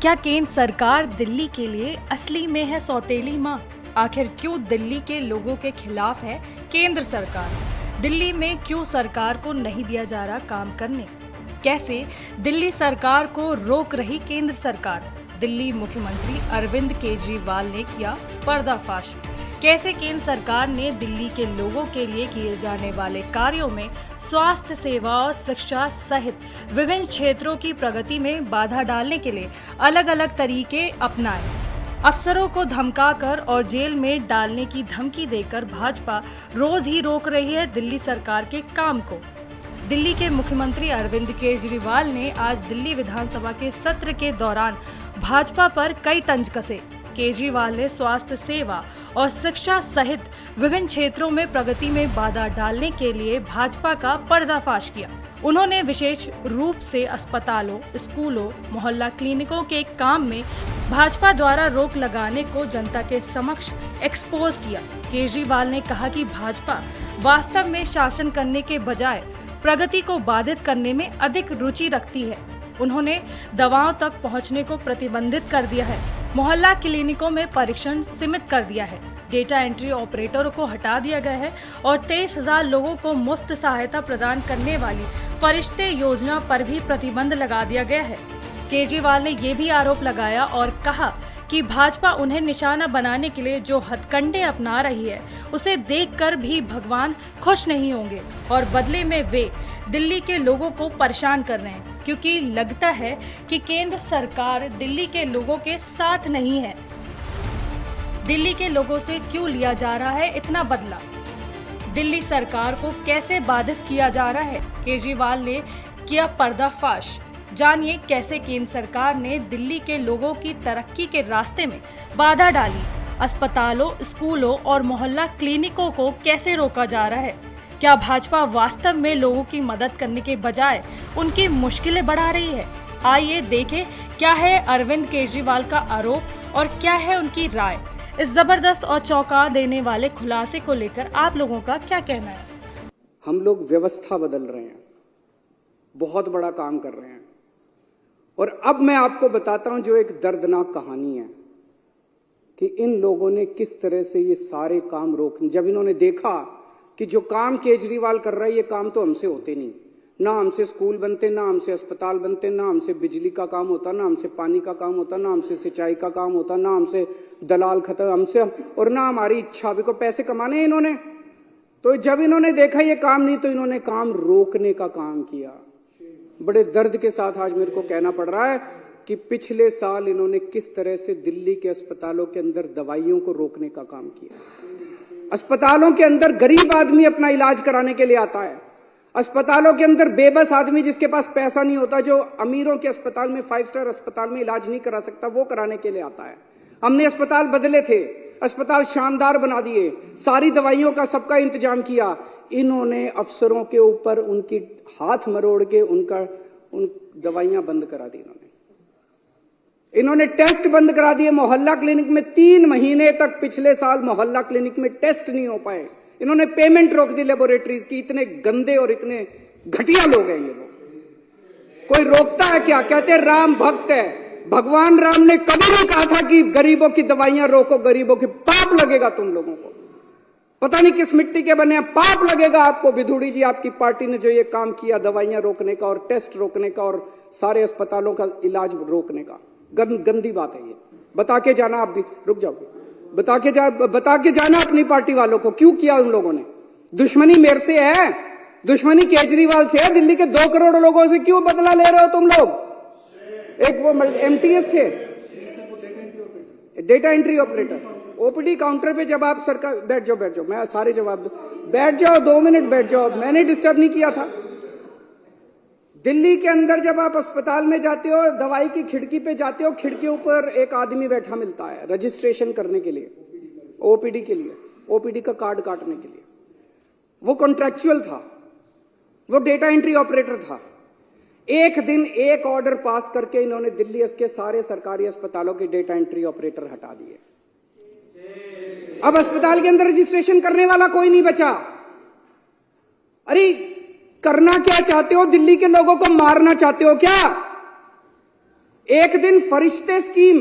क्या केंद्र सरकार दिल्ली के लिए असली में है सौतेली माँ? आखिर क्यों दिल्ली के लोगों के खिलाफ है केंद्र सरकार? दिल्ली में क्यों सरकार को नहीं दिया जा रहा काम करने? कैसे दिल्ली सरकार को रोक रही केंद्र सरकार? दिल्ली मुख्यमंत्री अरविंद केजरीवाल ने किया पर्दाफाश। कैसे केंद्र सरकार ने दिल्ली के लोगों के लिए किए जाने वाले कार्यों में स्वास्थ्य सेवा और शिक्षा सहित विभिन्न क्षेत्रों की प्रगति में बाधा डालने के लिए अलग अलग तरीके अपनाए। अफसरों को धमकाकर और जेल में डालने की धमकी देकर भाजपा रोज ही रोक रही है दिल्ली सरकार के काम को। दिल्ली के मुख्यमंत्री अरविंद केजरीवाल ने आज दिल्ली विधानसभा के सत्र के दौरान भाजपा पर कई तंज कसे। केजरीवाल ने स्वास्थ्य सेवा और शिक्षा सहित विभिन्न क्षेत्रों में प्रगति में बाधा डालने के लिए भाजपा का पर्दाफाश किया। उन्होंने विशेष रूप से अस्पतालों, स्कूलों, मोहल्ला क्लिनिकों के काम में भाजपा द्वारा रोक लगाने को जनता के समक्ष एक्सपोज किया। केजरीवाल ने कहा कि भाजपा वास्तव में शासन करने के बजाय प्रगति को बाधित करने में अधिक रुचि रखती है। उन्होंने दवाओं तक पहुंचने को प्रतिबंधित कर दिया है, मोहल्ला क्लिनिकों में परीक्षण सीमित कर दिया है, डेटा एंट्री ऑपरेटरों को हटा दिया गया है और 23,000 लोगों को मुफ्त सहायता प्रदान करने वाली फरिश्ते योजना पर भी प्रतिबंध लगा दिया गया है। केजरीवाल ने ये भी आरोप लगाया और कहा कि भाजपा उन्हें निशाना बनाने के लिए जो हथकंडे अपना रही है उसे देखकर भी भगवान खुश नहीं होंगे और बदले में वे दिल्ली के लोगों को परेशान कर रहे हैं, क्योंकि लगता है कि केंद्र सरकार दिल्ली के लोगों के साथ नहीं है। दिल्ली के लोगों से क्यों लिया जा रहा है इतना बदला? दिल्ली सरकार को कैसे बाधित किया जा रहा है? केजरीवाल ने किया पर्दाफाश। जानिए कैसे केंद्र सरकार ने दिल्ली के लोगों की तरक्की के रास्ते में बाधा डाली। अस्पतालों, स्कूलों और मोहल्ला क्लिनिकों को कैसे रोका जा रहा है? क्या भाजपा वास्तव में लोगों की मदद करने के बजाय उनकी मुश्किलें बढ़ा रही है? आइए देखें क्या है अरविंद केजरीवाल का आरोप और क्या है उनकी राय। इस जबरदस्त और चौंका देने वाले खुलासे को लेकर आप लोगों का क्या कहना है? हम लोग व्यवस्था बदल रहे हैं, बहुत बड़ा काम कर रहे हैं। और अब मैं आपको बताता हूं जो एक दर्दनाक कहानी है कि इन लोगों ने किस तरह से ये सारे काम रोक, जब इन्होंने देखा कि जो काम केजरीवाल कर रहा है ये काम तो हमसे होते नहीं, ना हमसे स्कूल बनते, ना हमसे अस्पताल बनते, ना हमसे बिजली का काम होता, ना हमसे पानी का काम होता, ना हमसे सिंचाई का काम होता, ना हमसे दलाल खत्म हमसे, और ना हमारी इच्छा भी को पैसे कमाने हैं इन्होंने। तो जब इन्होंने देखा ये काम नहीं तो इन्होंने काम रोकने का काम किया। बड़े दर्द के साथ आज मेरे को कहना पड़ रहा है कि पिछले साल इन्होंने किस तरह से दिल्ली के अस्पतालों के अंदर दवाइयों को रोकने का काम किया। अस्पतालों के अंदर गरीब आदमी अपना इलाज कराने के लिए आता है। अस्पतालों के अंदर बेबस आदमी जिसके पास पैसा नहीं होता, जो अमीरों के अस्पताल में, 5 स्टार अस्पताल में इलाज नहीं करा सकता, वो कराने के लिए आता है। हमने अस्पताल बदले थे, अस्पताल शानदार बना दिए, सारी दवाइयों का सबका इंतजाम किया। इन्होंने अफसरों के ऊपर उनकी हाथ मरोड़ के उन दवाइयां बंद करा दी। इन्होंने टेस्ट बंद करा दिए। मोहल्ला क्लिनिक में 3 महीने तक पिछले साल मोहल्ला क्लिनिक में टेस्ट नहीं हो पाए। इन्होंने पेमेंट रोक दी लेबोरेटरीज की। इतने गंदे और इतने घटिया लोग हैं ये लोग। कोई रोकता है क्या? कहते हैं राम भक्त है। भगवान राम ने कभी नहीं कहा था कि गरीबों की दवाइयां रोको, गरीबों की। पाप लगेगा तुम लोगों को, पता नहीं किस मिट्टी के बने हैं, पाप लगेगा आपको। विधुड़ी जी, आपकी पार्टी ने जो ये काम किया दवाइयां रोकने का और टेस्ट रोकने का और सारे अस्पतालों का इलाज रोकने का, गंदी बात है ये। बता के जाना, आप भी रुक जाओ, बता के जाना अपनी पार्टी वालों को क्यों किया उन लोगों ने। दुश्मनी मेरे से है, दुश्मनी केजरीवाल से है। दिल्ली के 2 करोड़ लोगों से क्यों बदला ले रहे हो तुम लोग? एक वो MTS थे, data entry operator, OPD counter पे जब आप सरकार, बैठ जाओ, मैं सारे जवाब दूं, बैठ जाओ, 2 मिनट बैठ जाओ, मैंने डिस्टर्ब नहीं किया था। दिल्ली के अंदर जब आप अस्पताल में जाते हो, दवाई की खिड़की पे जाते हो, खिड़की ऊपर एक आदमी बैठा मिलता है रजिस्ट्रेशन करने के लिए, OPD के लिए, OPD का कार्ड काटने के लिए। वो कॉन्ट्रैक्चुअल था, वो डेटा एंट्री ऑपरेटर था। एक दिन एक ऑर्डर पास करके इन्होंने दिल्ली के सारे सरकारी अस्पतालों के डेटा एंट्री ऑपरेटर हटा दिए। अब अस्पताल के अंदर रजिस्ट्रेशन करने वाला कोई नहीं बचा। अरे करना क्या चाहते हो? दिल्ली के लोगों को मारना चाहते हो क्या? एक दिन फरिश्ते स्कीम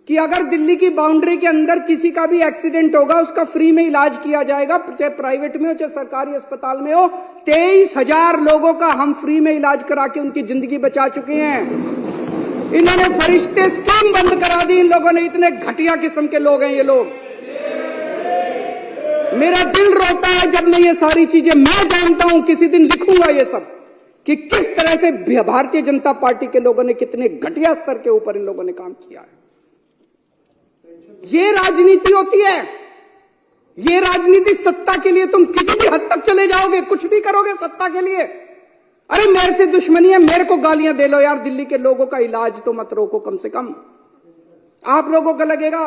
कि अगर दिल्ली की बाउंड्री के अंदर किसी का भी एक्सीडेंट होगा उसका फ्री में इलाज किया जाएगा, चाहे प्राइवेट में हो चाहे सरकारी अस्पताल में हो। 23,000 लोगों का हम फ्री में इलाज करा के उनकी जिंदगी बचा चुके हैं। इन्होंने फरिश्ते स्कीम बंद करा दी। इन लोगों ने, इतने घटिया किस्म के लोग हैं ये लोग। मेरा दिल रोता है जब मैं ये सारी चीजें, मैं जानता हूं किसी दिन लिखूंगा ये सब कि किस तरह से भारतीय जनता पार्टी के लोगों ने कितने घटिया स्तर के ऊपर इन लोगों ने काम किया है। ये राजनीति होती है। ये राजनीति सत्ता के लिए तुम किसी भी हद तक चले जाओगे, कुछ भी करोगे सत्ता के लिए। अरे मेरे से दुश्मनी है, मेरे को गालियां दे लो यार, दिल्ली के लोगों का इलाज तो मत रोको कम से कम। आप लोगों को लगेगा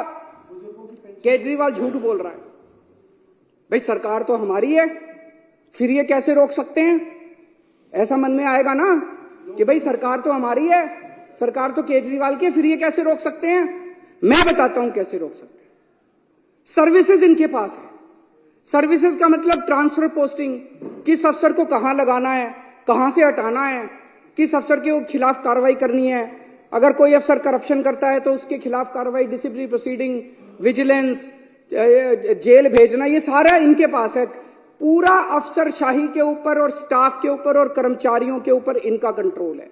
केजरीवाल झूठ बोल रहा है। भाई सरकार तो हमारी है, फिर ये कैसे रोक सकते हैं? ऐसा मन में आएगा ना कि भाई सरकार तो हमारी है, सरकार तो केजरीवाल की है, फिर ये कैसे रोक सकते हैं? मैं बताता हूं कैसे रोक सकते हैं। सर्विसेज इनके पास है। सर्विसेज का मतलब ट्रांसफर पोस्टिंग, किस अफसर को कहां लगाना है, कहां से हटाना है, किस अफसर के खिलाफ कार्रवाई करनी है। अगर कोई अफसर करप्शन करता है तो उसके खिलाफ कार्रवाई, डिसिप्लिनरी प्रोसीडिंग, विजिलेंस, जेल भेजना, ये सारा इनके पास है। पूरा अफसरशाही के ऊपर और स्टाफ के ऊपर और कर्मचारियों के ऊपर इनका कंट्रोल है।